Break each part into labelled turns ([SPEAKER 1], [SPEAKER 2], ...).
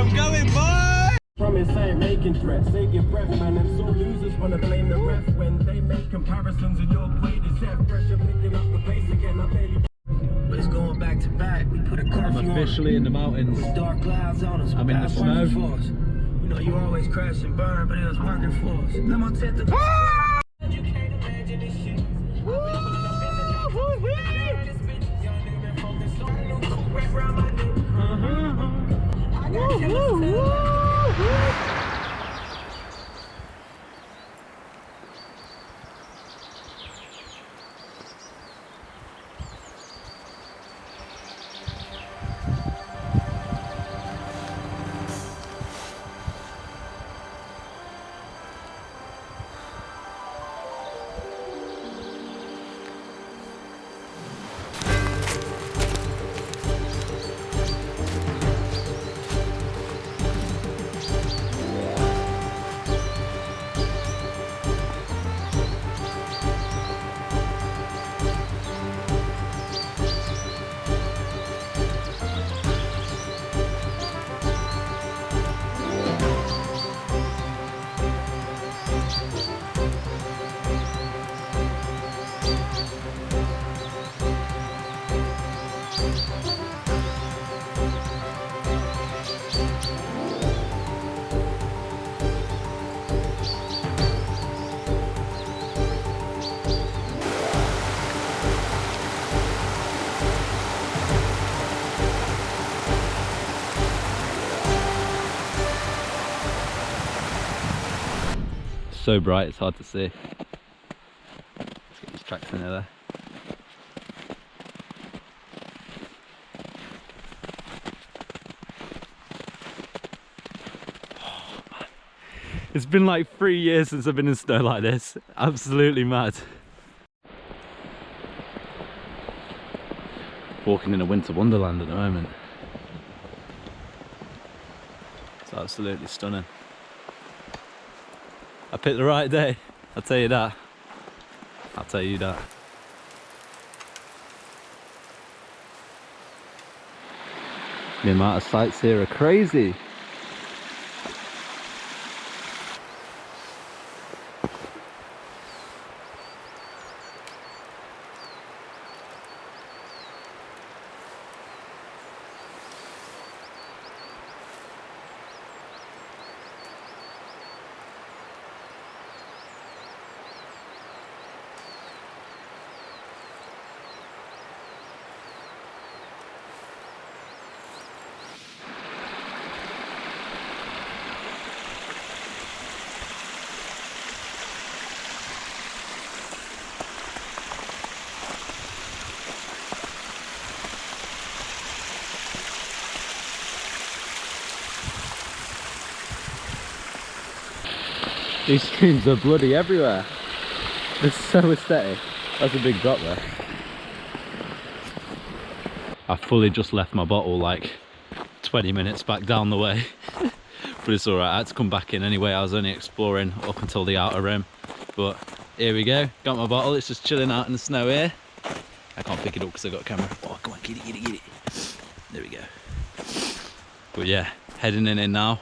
[SPEAKER 1] I'm going, boy!
[SPEAKER 2] Promise I ain't making threats, save your breath, man. Them sore losers wanna blame the ref when they make comparisons and your grade is F. Pressure picking up the pace again, I barely. But it's going back to back. We put a curfew
[SPEAKER 1] I'm officially in the mountains.
[SPEAKER 2] With dark clouds on us.
[SPEAKER 1] I'm in the snow.
[SPEAKER 2] You know, you always crash and burn, but it was working for us. Let my tent to you can't imagine this shit.
[SPEAKER 1] So bright, it's hard to see. Let's get these tracks in there. Oh, man. It's been like 3 years since I've been in snow like this. Absolutely mad. Walking in a winter wonderland at the moment. It's absolutely stunning. I picked the right day, I'll tell you that. I'll tell you that. The amount of sights here are crazy. These streams are bloody everywhere. They're so aesthetic. That's a big drop there. I fully just left my bottle like 20 minutes back down the way. But it's alright, I had to come back in anyway. I was only exploring up until the outer rim. But here we go, got my bottle, it's just chilling out in the snow here. I can't pick it up because I've got a camera. Oh, come on, get it, get it, get it. There we go. But yeah, heading in now,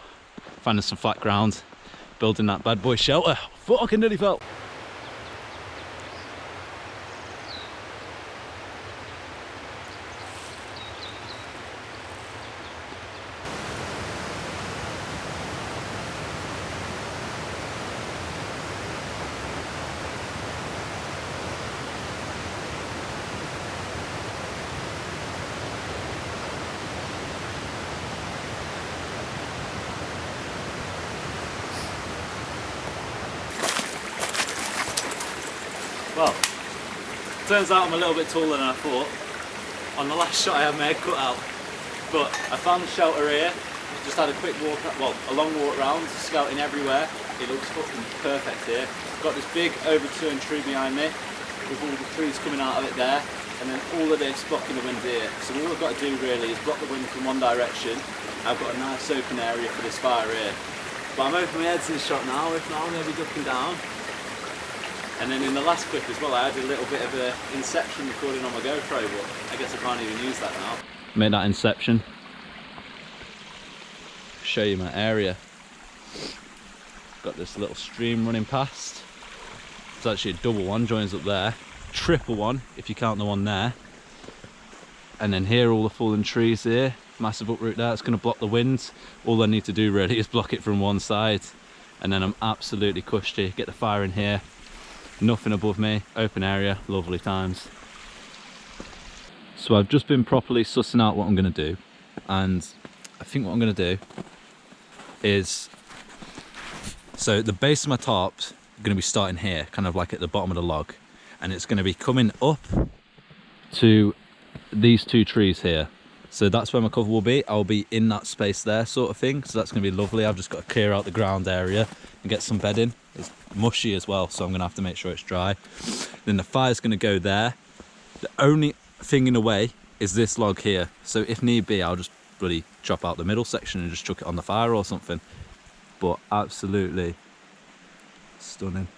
[SPEAKER 1] finding some flat ground. Building that bad boy shelter. Fuck, I nearly fell. Well, turns out I'm a little bit taller than I thought. On the last shot I had my head cut out. But I found the shelter here, just had a quick walk, well, a long walk around, scouting everywhere. It looks fucking perfect here. Got this big overturned tree behind me, with all the trees coming out of it there, and then all of this blocking the wind here. So all I've got to do really is block the wind from one direction. I've got a nice open area for this fire here. But I'm opening my head to this shot now, if not I'm going to be ducking down. And then in the last clip as well, I had a little bit of a inception recording on my GoPro, but I guess I can't even use that now. Make that inception. show you my area. Got this little stream running past. It's actually a double one, joins up there. Triple one, if you count the one there. And then here, all the fallen trees here. Massive uproot there, it's going to block the wind. All I need to do really is block it from one side. And then I'm absolutely cushy. Get the fire in here. Nothing above me, open area, lovely times. So I've just been properly sussing out what I'm going to do. And I think what I'm going to do is, so the base of my tarp's going to be starting here, kind of like at the bottom of the log, and it's going to be coming up to these two trees here. So that's where my cover will be. I'll be in that space there, sort of thing. So that's going to be lovely. I've just got to clear out the ground area and get some bedding. It's mushy as well, so I'm going to have to make sure it's dry. Then the fire's going to go there. The only thing in the way is this log here. So if need be, I'll just bloody chop out the middle section and just chuck it on the fire or something. But absolutely stunning.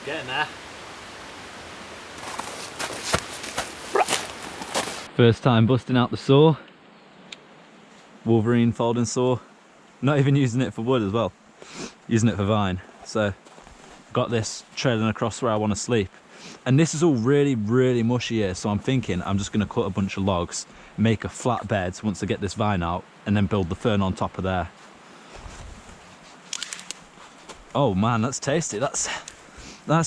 [SPEAKER 1] Getting there. First time busting out the saw. Wolverine folding saw. Not even using it for wood as well. Using it for vine. So got this trailing across where I want to sleep. And this is all really, really mushy here. So I'm thinking I'm just going to cut a bunch of logs, make a flat bed once I get this vine out, and then build the fern on top of there. Oh man, that's tasty. That's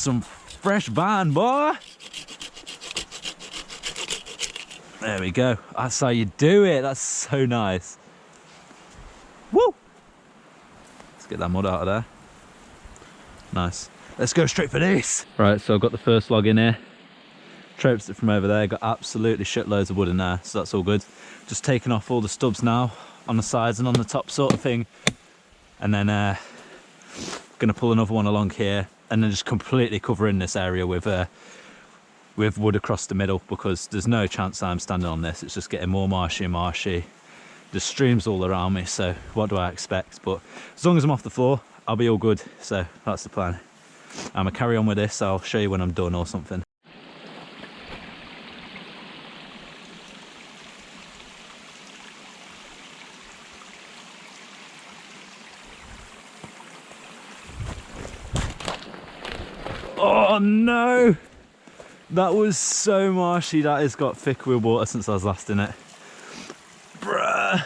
[SPEAKER 1] some fresh vine, boy. There we go. That's how you do it. That's so nice. Woo! Let's get that mud out of there. Nice. Let's go straight for this. Right, so I've got the first log in here. Traipsed it from over there. Got absolutely shitloads of wood in there, so that's all good. Just taking off all the stubs now on the sides and on the top sort of thing. And then gonna pull another one along here, and then just completely covering this area with wood across the middle, because there's no chance I'm standing on this. It's just getting more marshy and marshy. There's streams all around me, so what do I expect? But as long as I'm off the floor, I'll be all good. So that's the plan. I'm gonna carry on with this. I'll show you when I'm done or something. Oh no! That was so marshy. That has got thicker with water since I was last in it. Bruh!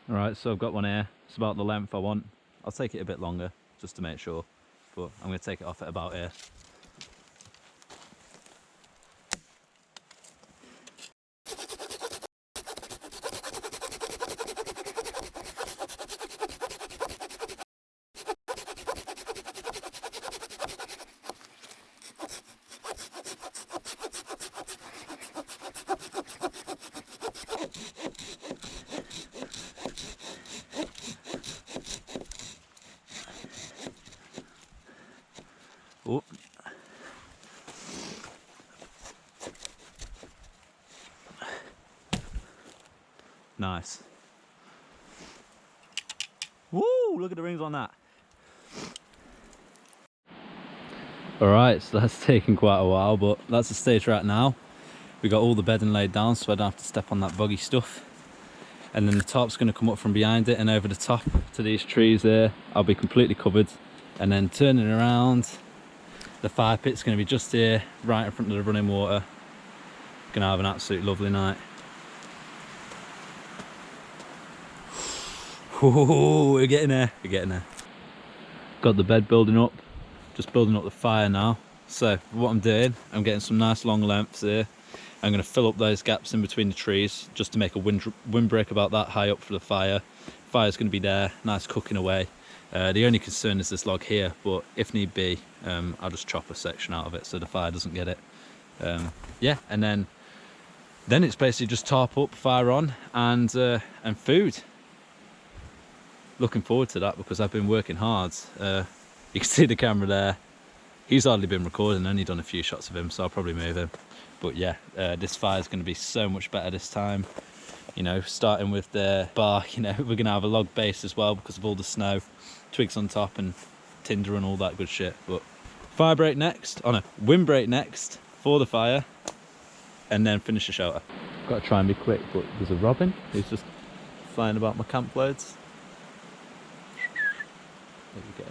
[SPEAKER 1] Alright, so I've got one here. It's about the length I want. I'll take it a bit longer just to make sure, but I'm going to take it off at about here. Oh. Nice. Woo! Look at the rings on that. Alright, so that's taken quite a while, but that's the stage right now. We got all the bedding laid down, so I don't have to step on that boggy stuff. And then the top's going to come up from behind it and over the top to these trees there. I'll be completely covered. And then turning around, the fire pit's going to be just here, right in front of the running water. Going to have an absolute lovely night. Ooh, we're getting there, we're getting there. Got the bed building up, just building up the fire now. So what I'm doing, I'm getting some nice long lengths here. I'm going to fill up those gaps in between the trees just to make a windbreak about that high up for the fire. Fire's going to be there, nice cooking away. The only concern is this log here, but if need be, I'll just chop a section out of it so the fire doesn't get it. Yeah, and then it's basically just tarp up, fire on, and food. Looking forward to that because I've been working hard. You can see the camera there. He's hardly been recording, only done a few shots of him, so I'll probably move him. But yeah, this fire is going to be so much better this time. You know, starting with the bark, you know, we're going to have a log base as well because of all the snow, twigs on top and tinder and all that good shit. But fire break next, oh no, windbreak next for the fire, and then finish the shelter. Got to try and be quick, but there's a robin who's just flying about my camp loads. There we go.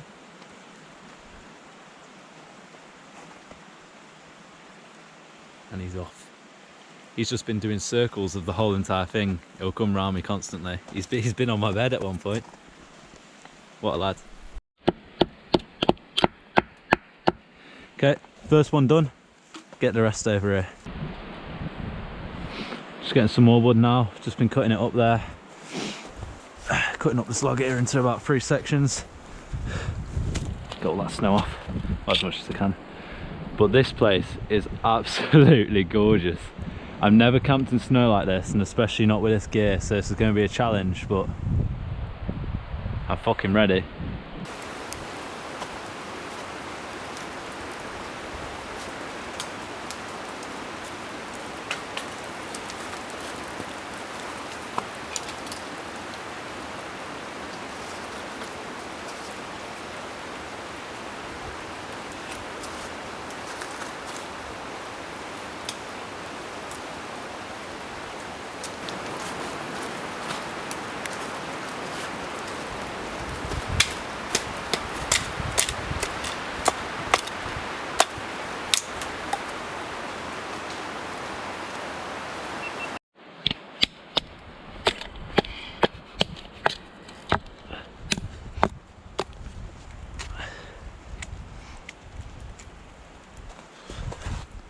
[SPEAKER 1] And he's off. He's just been doing circles of the whole entire thing. He'll come round me constantly. He's been on my bed at one point. What a lad. Okay, first one done. Get the rest over here. Just getting some more wood now. Just been cutting it up there. Cutting up this log here into about 3 sections. Get all that snow off, as much as I can. But this place is absolutely gorgeous. I've never camped in snow like this, and especially not with this gear, so this is going to be a challenge, but I'm fucking ready.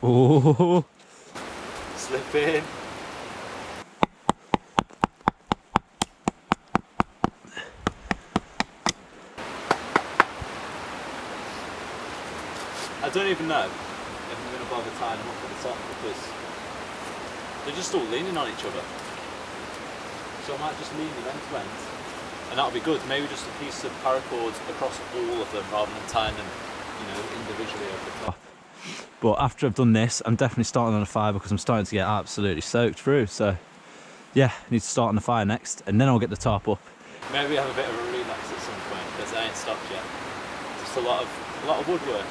[SPEAKER 1] Oh, slip in. I don't even know if I'm going to bother tying them up at the top because they're just all leaning on each other. So I might just lean them end to end, and that'll be good. Maybe just a piece of paracord across all of them rather than tying them, you know, individually over the top. But after I've done this, I'm definitely starting on a fire because I'm starting to get absolutely soaked through. So yeah, I need to start on the fire next, and then I'll get the tarp up. Maybe have a bit of a relax at some point because I ain't stopped yet. Just a lot of woodwork.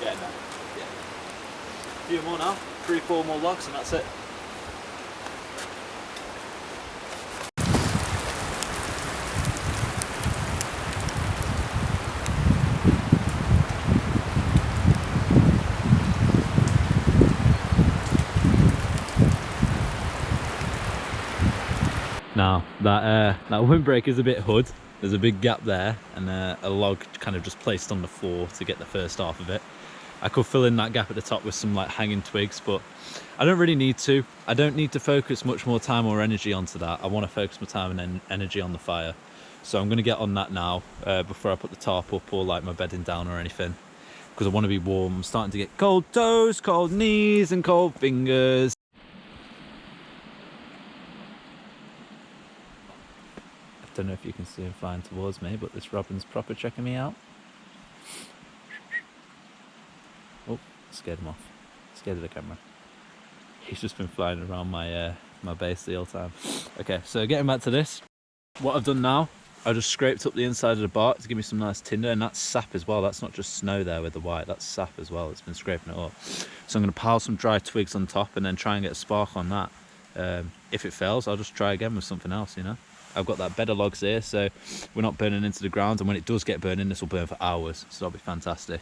[SPEAKER 1] Getting there. Yeah. A few more now, 3-4 more logs and that's it. Now that windbreak is a bit hood. There's a big gap there and a log kind of just placed on the floor to get the first half of it. I could fill in that gap at the top with some like hanging twigs, but I don't really need to. I don't need to focus much more time or energy onto that. I want to focus my time and energy on the fire. So I'm going to get on that now before I put the tarp up or like my bedding down or anything, because I want to be warm. I'm starting to get cold toes, cold knees and cold fingers. Don't know if you can see him flying towards me, but this robin's proper checking me out. Oh, scared him off. Scared of the camera. He's just been flying around my my base the whole time. Okay, so getting back to this, what I've done now, I just scraped up the inside of the bark to give me some nice tinder, and that's sap as well. That's not just snow there with the white, that's sap as well. It's been scraping it up. So I'm going to pile some dry twigs on top and then try and get a spark on that. If it fails, I'll just try again with something else, you know. I've got that bed of logs here, so we're not burning into the ground, and when it does get burning, this will burn for hours, so that'll be fantastic.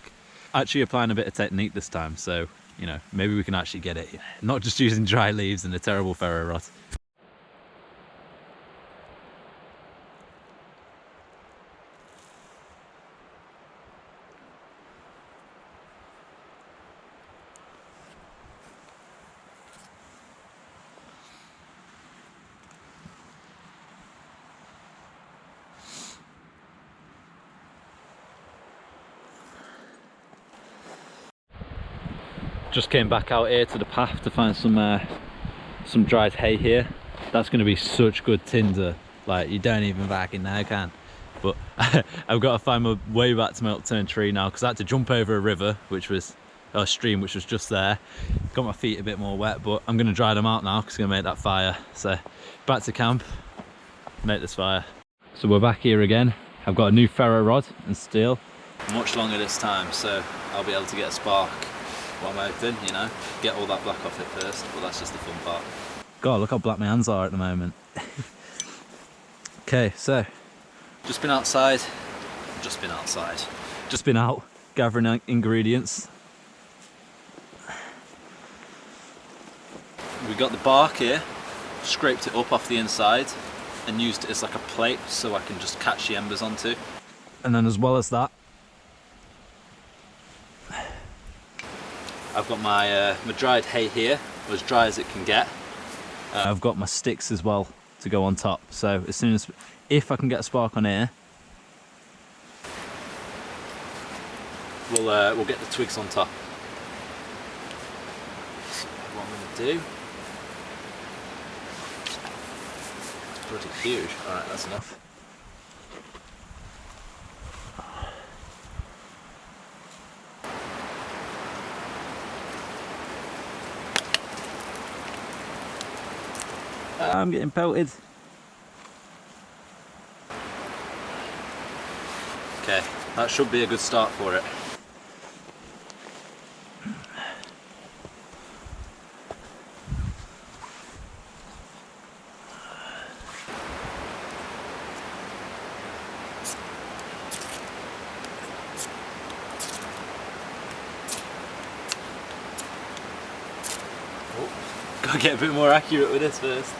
[SPEAKER 1] Actually applying a bit of technique this time, so you know, maybe we can actually get it, not just using dry leaves and a terrible ferro rod. Just came back out here to the path to find some dried hay here. That's going to be such good tinder, like you don't even fucking know, can. But I've got to find my way back to my upturned tree now, because I had to jump over a river, which was a stream which was just there. Got my feet a bit more wet, but I'm going to dry them out now because I'm going to make that fire. So back to camp, make this fire. So we're back here again. I've got a new ferro rod and steel. Much longer this time, so I'll be able to get a spark. What I'm hoping, you know, get all that black off it first, but that's just the fun part. God, look how black my hands are at the moment. Okay, so just been out gathering ingredients. We got the bark here, scraped it up off the inside and used it as like a plate so I can just catch the embers onto. And then as well as that, I've got my my dried hay here, as dry as it can get. I've got my sticks as well to go on top. So as soon as, if I can get a spark on here, we'll get the twigs on top. So what I'm going to do, it's pretty huge. All right, that's enough. I'm getting pelted. Okay, that should be a good start for it. Oh, gotta get a bit more accurate with this first.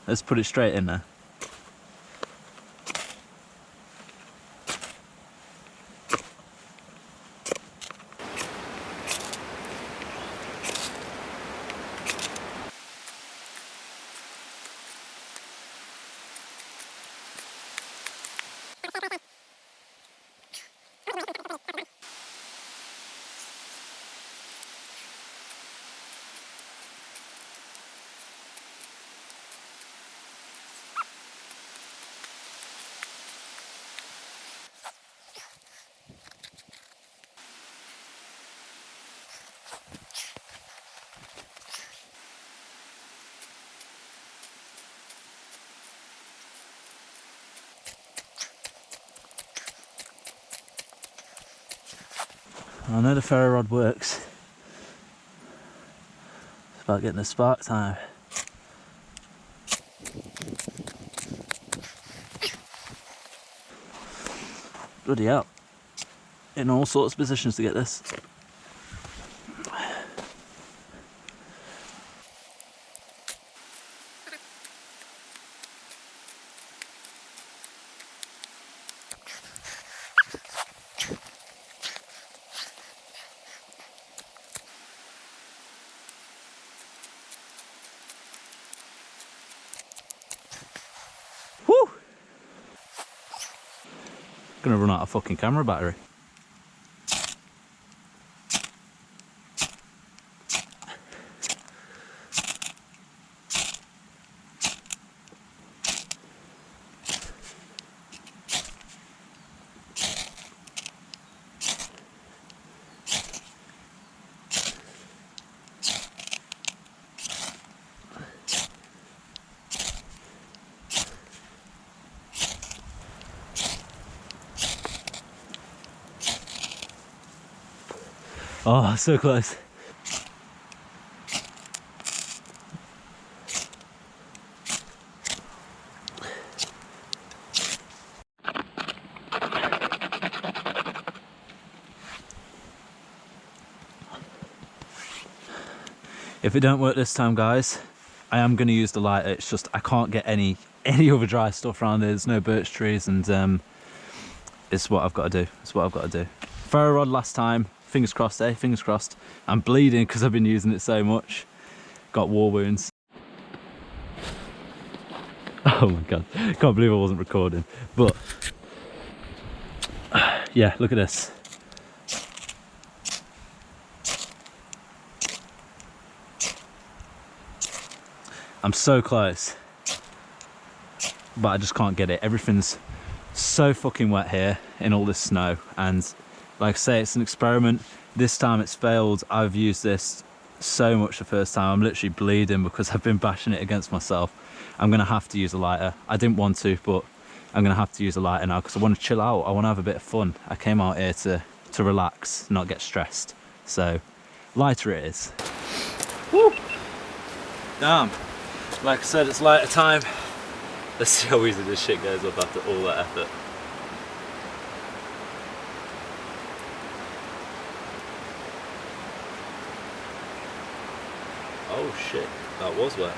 [SPEAKER 1] Let's put it straight in there. I know the ferro rod works. It's about getting the spark time. Bloody hell. In all sorts of positions to get this. Gonna run out of fucking camera battery. Oh, so close. If it don't work this time, guys, I am going to use the lighter. It's just I can't get any other dry stuff around there. There's no birch trees, and it's what I've got to do. It's what I've got to do. Ferro rod last time. Fingers crossed, eh? Fingers crossed. I'm bleeding because I've been using it so much. Got war wounds. Oh my god, can't believe I wasn't recording. But yeah, look at this. I'm so close, but I just can't get it. Everything's so fucking wet here in all this snow, and like I say, it's an experiment. This time it's failed. I've used this so much the first time. I'm literally bleeding because I've been bashing it against myself. I'm gonna have to use a lighter. I didn't want to, but I'm gonna have to use a lighter now because I want to chill out. I want to have a bit of fun. I came out here to relax, not get stressed. So lighter it is. Woo! Damn. Like I said, it's lighter time. Let's see how easy this shit goes up after all that effort. Oh shit, that was wet.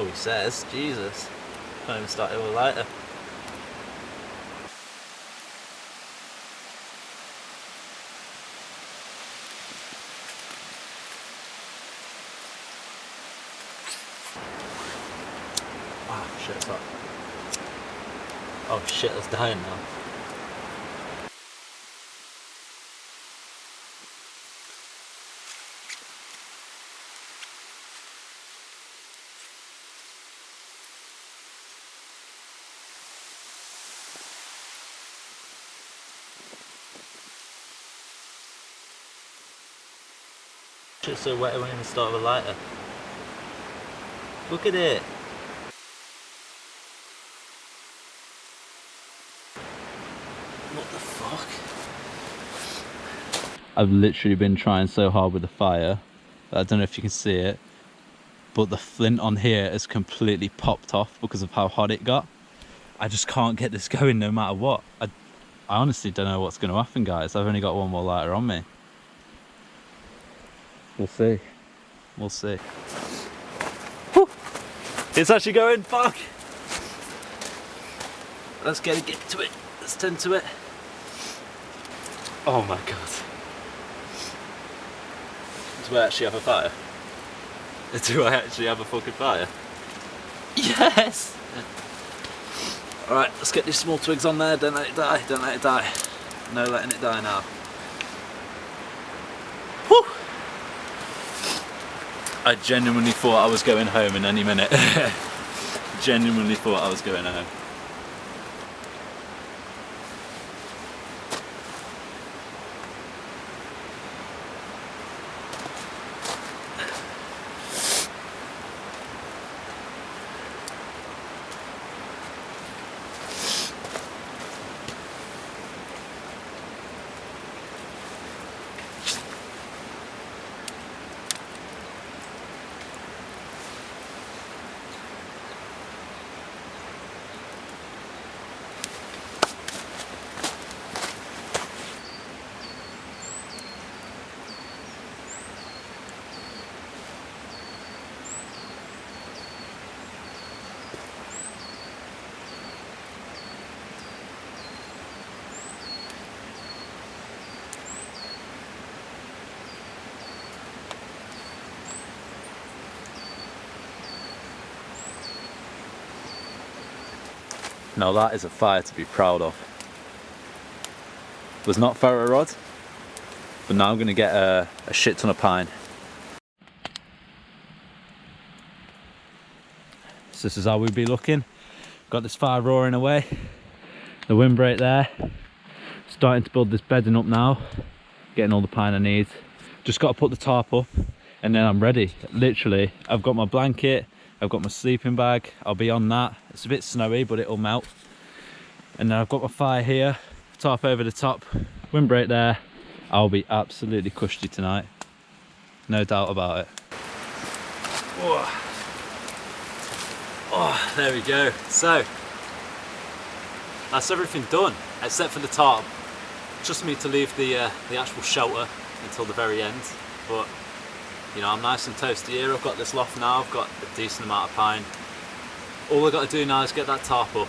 [SPEAKER 1] Oh, he says, Jesus. Can't even start it with a lighter. Oh shit, it's hot. Oh shit, that's dying now. Shit's so wet I won't even start with a lighter. Look at it. What the fuck? I've literally been trying so hard with the fire. I don't know if you can see it, but the flint on here has completely popped off because of how hot it got. I just can't get this going no matter what. I honestly don't know what's going to happen, guys. I've only got one more lighter on me. We'll see. We'll see. Whew. It's actually going. Fuck! Let's get to it. Let's tend to it. Oh my god. Do I actually have a fire? Do I actually have a fucking fire? Yes! Alright, let's get these small twigs on there. Don't let it die. Don't let it die. No letting it die now. Whew! I genuinely thought I was going home in any minute. Genuinely thought I was going home. Now that is a fire to be proud of. Was not ferro rod, but now I'm going to get a shit ton of pine. So this is how we'd be looking. Got this fire roaring away, the windbreak there. Starting to build this bedding up now, getting all the pine I need. Just got to put the tarp up and then I'm ready. Literally, I've got my blanket, I've got my sleeping bag, I'll be on that. It's a bit snowy, but it'll melt. And then I've got my fire here, tarp over the top, windbreak there. I'll be absolutely cushy tonight, no doubt about it. Oh, there we go. So that's everything done except for the tarp. Just me to leave the actual shelter until the very end. But you know, I'm nice and toasty here. I've got this loft now. I've got a decent amount of pine. All I've got to do now is get that tarp up,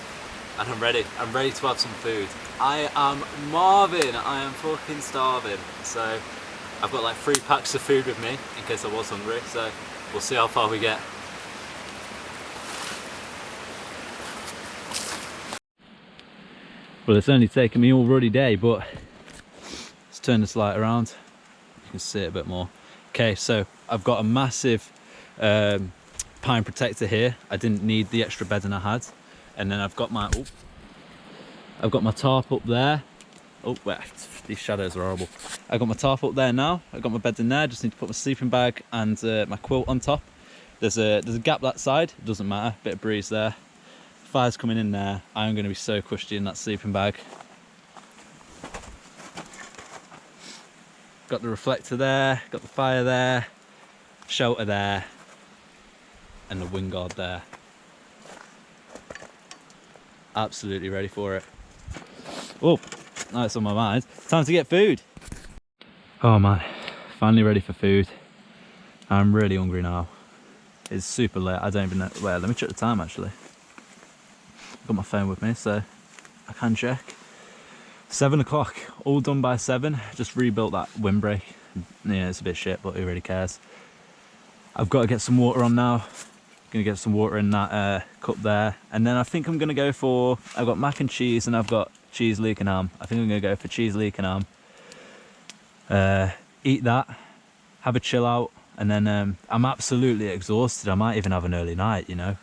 [SPEAKER 1] and I'm ready. I'm ready to have some food. I am Marvin. I am fucking starving. So I've got like 3 packs of food with me in case I was hungry. So we'll see how far we get. Well, it's only taken me all ruddy day, but let's turn this light around. You can see it a bit more. Okay, so I've got a massive pine protector here. I didn't need the extra bedding I had, and then I've got my tarp up there. Oh, wait, these shadows are horrible. I've got my tarp up there now. I've got my bed in there. Just need to put my sleeping bag and my quilt on top. There's a gap that side. It doesn't matter. Bit of breeze there. Fire's coming in there. I'm going to be so cushy in that sleeping bag. Got the reflector there, got the fire there, shelter there, and the wind guard there. Absolutely ready for it. Oh, now it's on my mind. Time to get food. Oh man, finally ready for food. I'm really hungry now. It's super late. I don't even know. Wait, let me check the time actually. Got my phone with me so I can check. 7 o'clock, all done by 7. Just rebuilt that windbreak. Yeah, it's a bit shit, but who really cares? I've got to get some water on now. Gonna get some water in that cup there, and then I think I'm gonna go for. I've got mac and cheese, and I've got cheese, leek, and ham. I think I'm gonna go for cheese, leek, and ham. Eat that, have a chill out, and then I'm absolutely exhausted. I might even have an early night. You know,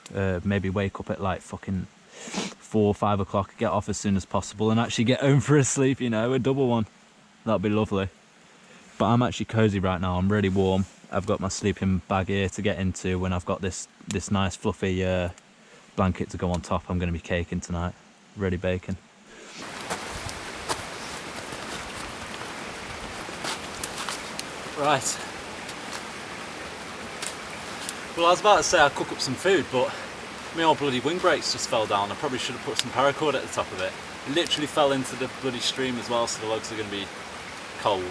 [SPEAKER 1] maybe wake up at like fucking 4 or 5 o'clock, get off as soon as possible and actually get home for a sleep, you know, a double one. That'd be lovely. But I'm actually cozy right now. I'm really warm. I've got my sleeping bag here to get into when I've got this nice fluffy blanket to go on top. I'm going to be caking tonight, ready baking. Right. Well, I was about to say I'd cook up some food, but my old bloody windbreaks just fell down. I probably should have put some paracord at the top of it. It literally fell into the bloody stream as well, so the logs are going to be cold.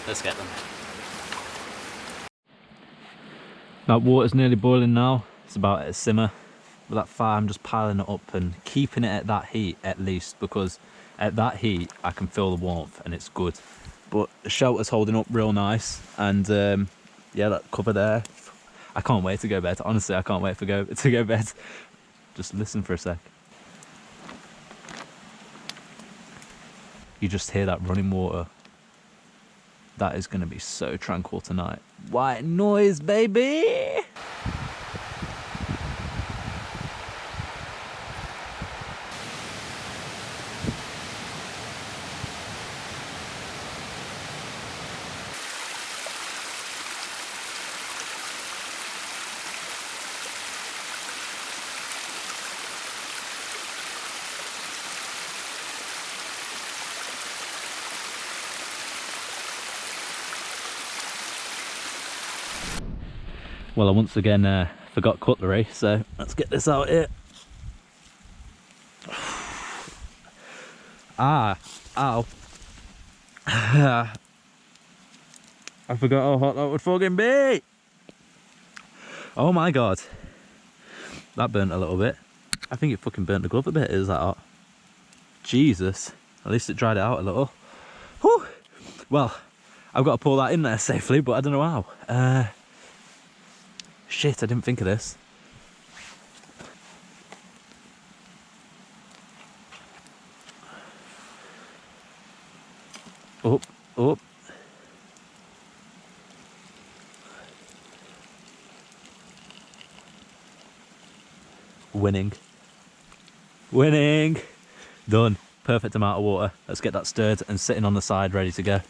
[SPEAKER 1] Let's get them. That water's nearly boiling now. It's about at a simmer. With that fire, I'm just piling it up and keeping it at that heat at least, because at that heat I can feel the warmth and it's good. But the shelter's holding up real nice, and yeah, that cover there. I can't wait to go bed. Honestly, I can't wait to go bed. Just listen for a sec. You just hear that running water. That is going to be so tranquil tonight. White noise, baby! Well, I once again forgot cutlery, so let's get this out here. Ah, ow. I forgot how hot that would fucking be. Oh my god. That burnt a little bit. I think it fucking burnt the glove a bit. Is that hot? Jesus. At least it dried it out a little. Whew. Well, I've got to pull that in there safely, but I don't know how. Shit, I didn't think of this. Up, up. Winning. Winning! Done. Perfect amount of water. Let's get that stirred and sitting on the side ready to go.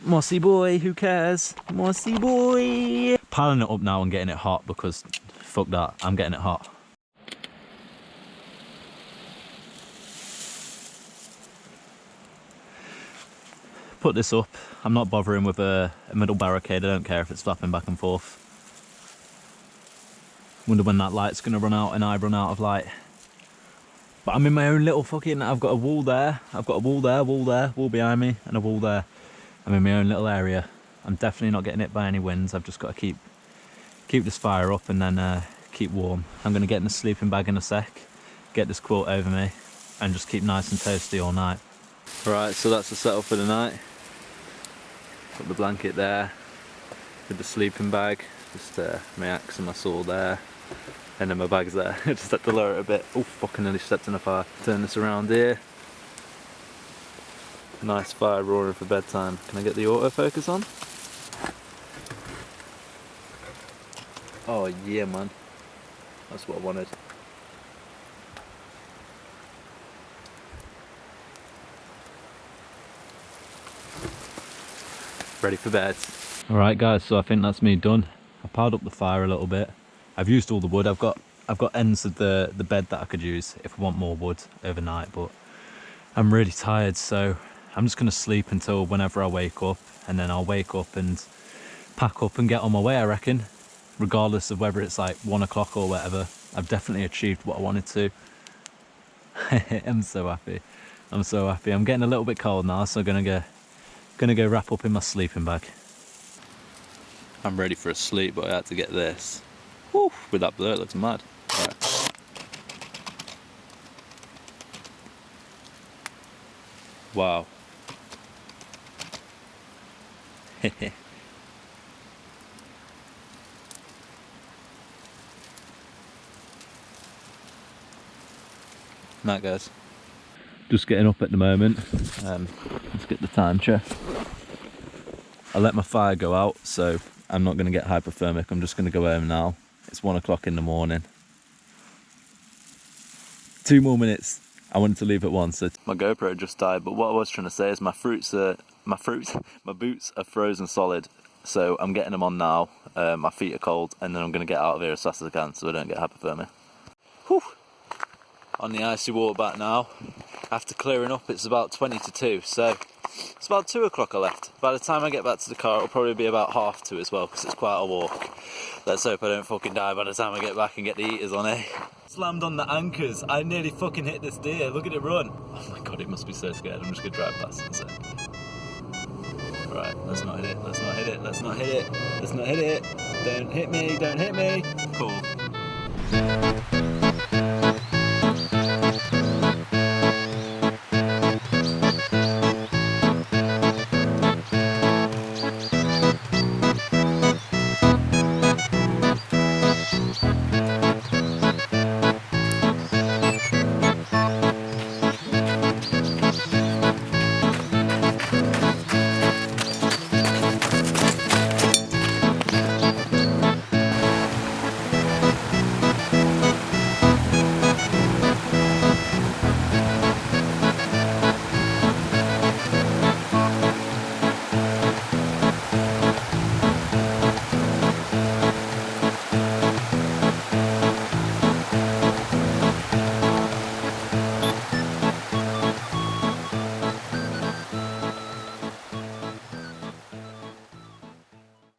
[SPEAKER 1] Mossy boy, who cares? Mossy boy! Piling it up now and getting it hot because fuck that, I'm getting it hot. Put this up. I'm not bothering with a middle barricade. I don't care if it's flapping back and forth. Wonder when that light's gonna run out and I run out of light. But I'm in my own little fucking, I've got a wall there. I've got a wall there, wall behind me, and a wall there. I'm in my own little area. I'm definitely not getting hit by any winds. I've just got to keep this fire up and then keep warm. I'm gonna get in the sleeping bag in a sec, get this quilt over me, and just keep nice and toasty all night. Right, so that's the setup for the night. Got the blanket there with the sleeping bag, just my axe and my saw there, and then my bag's there. I just had to lower it a bit. Oh, fucking nearly stepped in a fire. Turn this around here. Nice fire roaring for bedtime. Can I get the autofocus on? Oh yeah, man. That's what I wanted. Ready for bed. Alright guys, so I think that's me done. I piled up the fire a little bit. I've used all the wood. I've got ends of the bed that I could use if I want more wood overnight, but I'm really tired, so I'm just gonna sleep until whenever I wake up, and then I'll wake up and pack up and get on my way, I reckon. Regardless of whether it's like 1 o'clock or whatever, I've definitely achieved what I wanted to. I'm so happy. I'm so happy. I'm getting a little bit cold now, so I'm gonna go wrap up in my sleeping bag. I'm ready for a sleep, but I had to get this. Whew, with that blur, it looks mad. Right. Wow. Night guys. Just getting up at the moment. Let's get the time check. I let my fire go out, so I'm not going to get hypothermic. I'm just going to go home now. It's 1 o'clock in the morning. 2 more minutes. I wanted to leave at 1, so my GoPro just died. But what I was trying to say is my boots are frozen solid. So I'm getting them on now. My feet are cold, and then I'm going to get out of here as fast as I can so I don't get hypothermia. Whew. On the icy water back now. After clearing up, it's about 20 to 2, so it's about 2 o'clock I left. By the time I get back to the car, it'll probably be about 2:30 as well, because it's quite a walk. Let's hope I don't fucking die by the time I get back and get the heaters on, eh? Slammed on the anchors. I nearly fucking hit this deer. Look at it run. Oh my god, it must be so scared. I'm just gonna drive past and say. Right, let's not hit it. Let's not hit it. Let's not hit it. Let's not hit it. Don't hit me. Don't hit me. Cool.